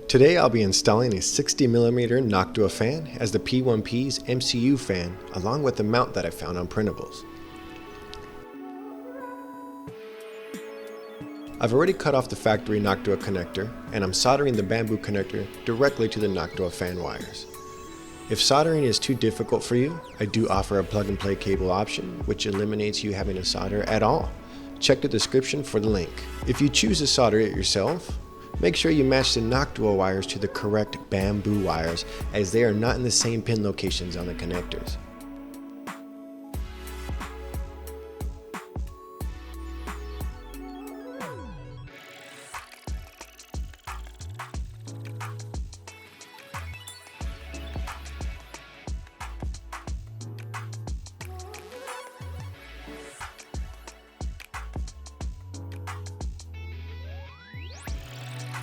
Today I'll be installing a 60mm Noctua fan as the P1P's MCU fan, along with the mount that I found on printables. I've already cut off the factory Noctua connector, and I'm soldering the Bambu connector directly to the Noctua fan wires. If soldering is too difficult for you, I do offer a plug-and-play cable option, which eliminates you having to solder at all. Check the description for the link. If you choose to solder it yourself, make sure you match the Noctua wires to the correct Bambu wires, as they are not in the same pin locations on the connectors.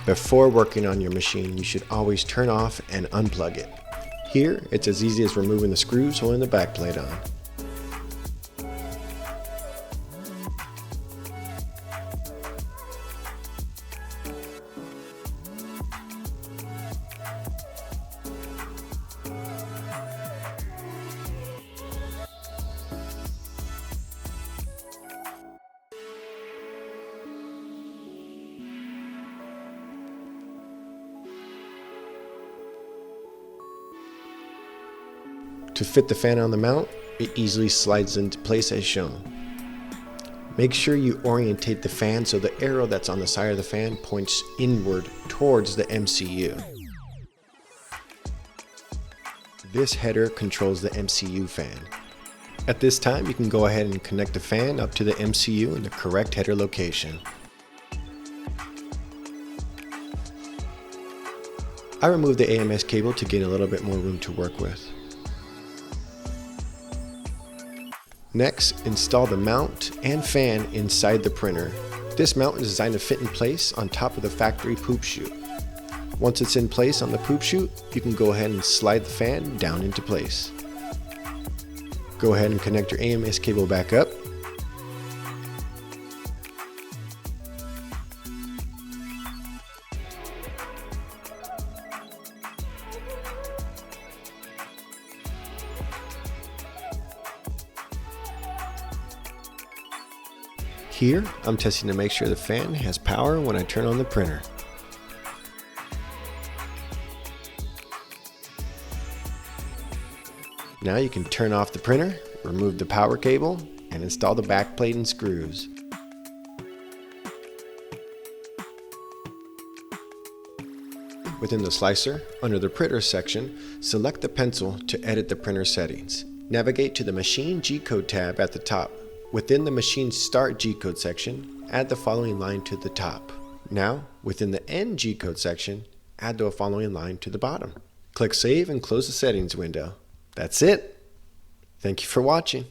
Before working on your machine, you should always turn off and unplug it. Here, it's as easy as removing the screws holding the backplate on. To fit the fan on the mount, it easily slides into place as shown. Make sure you orientate the fan so the arrow that's on the side of the fan points inward towards the MCU. This header controls the MCU fan. At this time, you can go ahead and connect the fan up to the MCU in the correct header location. I removed the AMS cable to gain a little bit more room to work with. Next, install the mount and fan inside the printer. This mount is designed to fit in place on top of the factory poop chute. Once it's in place on the poop chute, you can go ahead and slide the fan down into place. Go ahead and connect your AMS cable back up. Here, I'm testing to make sure the fan has power when I turn on the printer. Now you can turn off the printer, remove the power cable, and install the backplate and screws. Within the slicer, under the printer section, select the pencil to edit the printer settings. Navigate to the Machine G-Code tab at the top. Within the Machine Start G-Code section, add the following line to the top. Now, within the End G-Code section, add the following line to the bottom. Click Save and close the settings window. That's it! Thank you for watching.